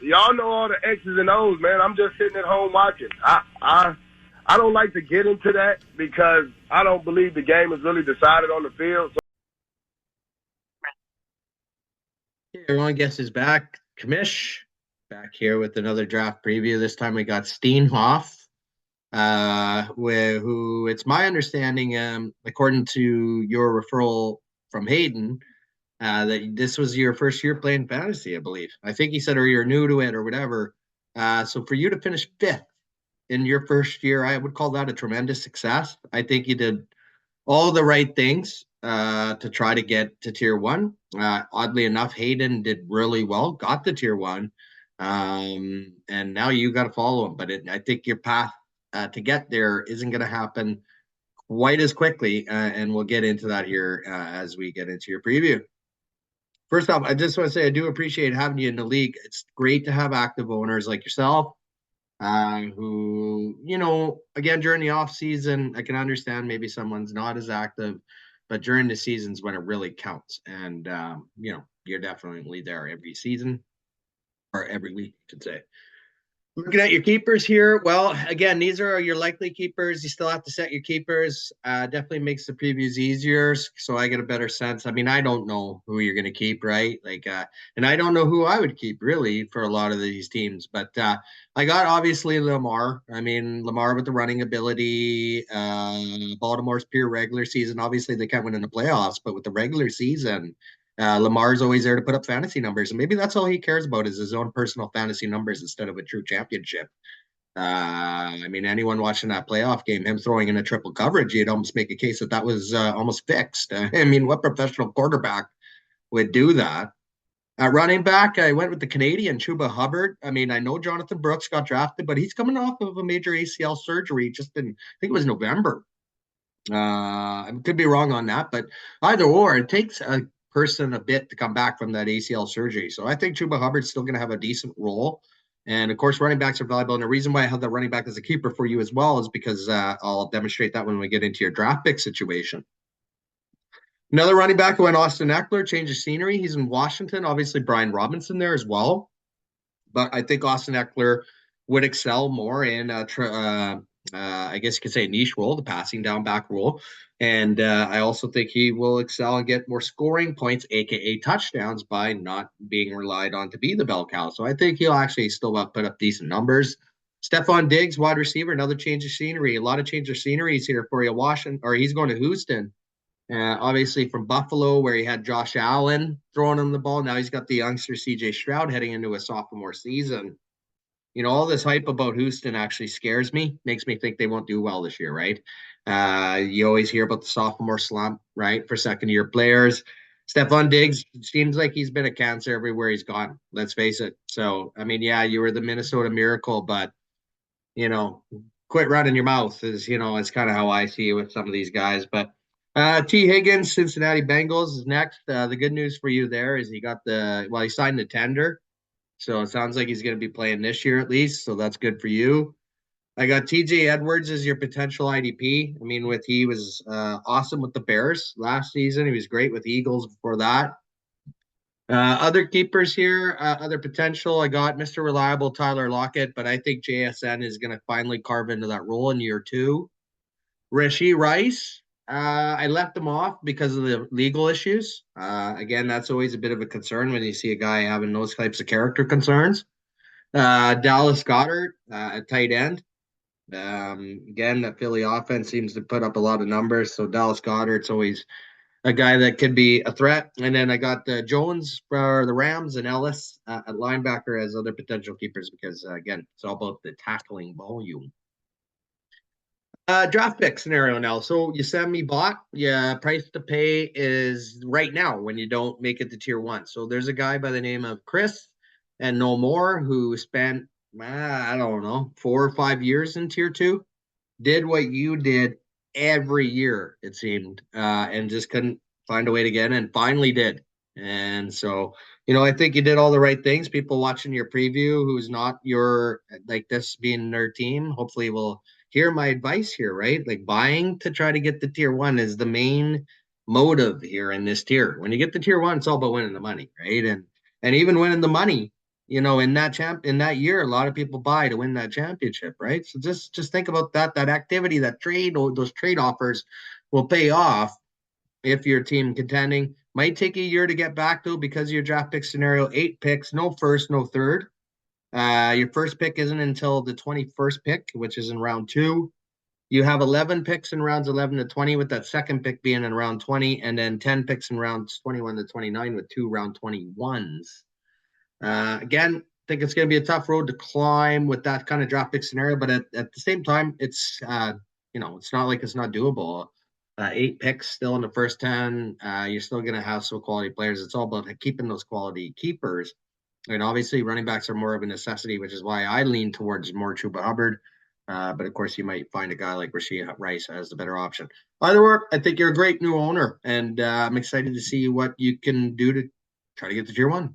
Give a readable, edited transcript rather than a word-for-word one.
y'all know all the X's and O's, man. I'm just sitting at home watching. I don't like to get into that because I don't believe the game is really decided on the field. So Hey, everyone, guess who's back? Kamish back here with another draft preview. This time we got Steenhoff, who it's my understanding, according to your referral from Hayden, that this was your first year playing fantasy, I believe. I think he said, or you're new to it or whatever. So for you to finish fifth in your first year, I would call that a tremendous success. I think you did all the right things to try to get to tier one. Oddly enough, Hayden did really well, got to tier one. And now you got to follow him. But I think your path to get there isn't going to happen quite as quickly. And we'll get into that here as we get into your preview. First off, I just want to say I do appreciate having you in the league. It's great to have active owners like yourself who, again, during the off season, I can understand maybe someone's not as active, but during the seasons when it really counts. And, you're definitely there every season or every week, I should say. Looking at your keepers here, well, again, these are your likely keepers. You still have to set your keepers. Definitely makes the previews easier, so I get a better sense. I mean, I don't know who you're going to keep, right? And I don't know who I would keep really for a lot of these teams. But I got obviously Lamar. I mean, Lamar with the running ability. Baltimore's pure regular season. Obviously, they can't win in the playoffs, but with the regular season, Lamar's always there to put up fantasy numbers, and maybe that's all he cares about is his own personal fantasy numbers instead of a true championship. I mean, anyone watching that playoff game, him throwing in a triple coverage, you'd almost make a case that was almost fixed. I mean, what professional quarterback would do that? At running back, I went with the Canadian Chuba Hubbard. I mean, I know Jonathan Brooks got drafted, but he's coming off of a major ACL surgery just in, I think it was November. I could be wrong on that, but either or, it takes a person a bit to come back from that ACL surgery. So I think Chuba Hubbard's still going to have a decent role. And of course, running backs are valuable. And the reason why I have the running back as a keeper for you as well is because I'll demonstrate that when we get into your draft pick situation. Another running back who went Austin Eckler, change of scenery. He's in Washington. Obviously, Brian Robinson there as well. But I think Austin Eckler would excel more in I guess you could say a niche role, the passing down back role. And I also think he will excel and get more scoring points, aka touchdowns, by not being relied on to be the bell cow. So I think he'll actually still put up decent numbers. Stephon Diggs, wide receiver, another change of scenery. A lot of change of sceneries here for you. Washington, or he's going to Houston. Obviously from Buffalo, where he had Josh Allen throwing him the ball. Now he's got the youngster CJ Stroud heading into a sophomore season. All this hype about Houston actually scares me, makes me think they won't do well this year, right? You always hear about the sophomore slump, right, for second-year players. Stephon Diggs seems like he's been a cancer everywhere he's gone, let's face it. So, I mean, yeah, you were the Minnesota Miracle, but, quit running your mouth is kind of how I see it with some of these guys. But T. Higgins, Cincinnati Bengals is next. The good news for you there is he signed the tender. So it sounds like he's going to be playing this year at least. So that's good for you. I got TJ Edwards as your potential IDP. I mean, he was awesome with the Bears last season. He was great with the Eagles before that. Other keepers here, other potential. I got Mr. Reliable Tyler Lockett, but I think JSN is going to finally carve into that role in year two. Rashee Rice, I left him off because of the legal issues. Again, that's always a bit of a concern when you see a guy having those types of character concerns. Dallas Goedert at tight end. Again, that Philly offense seems to put up a lot of numbers. So Dallas Goedert's always a guy that could be a threat. And then I got Jones for the Rams and Ellis at linebacker as other potential keepers because, again, it's all about the tackling volume. Draft pick scenario now. So you send me bot. Yeah, price to pay is right now when you don't make it to tier one. So there's a guy by the name of Chris and no more who spent I don't know 4 or 5 years in tier two, did what you did every year it seemed, and just couldn't find a way to get in, and finally did. And so I think you did all the right things. People watching your preview who's not your like this being their team, hopefully will hear my advice here, right? Like buying to try to get the tier one is the main motive here in this tier. When you get the tier one, it's all about winning the money, right? And even winning the money, in that year, a lot of people buy to win that championship, right? So just think about that activity, those trade offers will pay off if your team contending. Might take a year to get back though because of your draft pick scenario. 8 picks, no first, no third. Your first pick isn't until the 21st pick, which is in round 2. You have 11 picks in rounds 11 to 20, with that second pick being in round 20, and then 10 picks in rounds 21 to 29 with 2 round 21s. Again, I think it's going to be a tough road to climb with that kind of draft pick scenario, but at the same time, it's it's not like it's not doable. 8 picks still in the first 10. You're still going to have some quality players. It's all about keeping those quality keepers. And obviously, running backs are more of a necessity, which is why I lean towards more Chuba Hubbard. But of course, you might find a guy like Rashee Rice as the better option. Either way, I think you're a great new owner, and I'm excited to see what you can do to try to get to tier 1.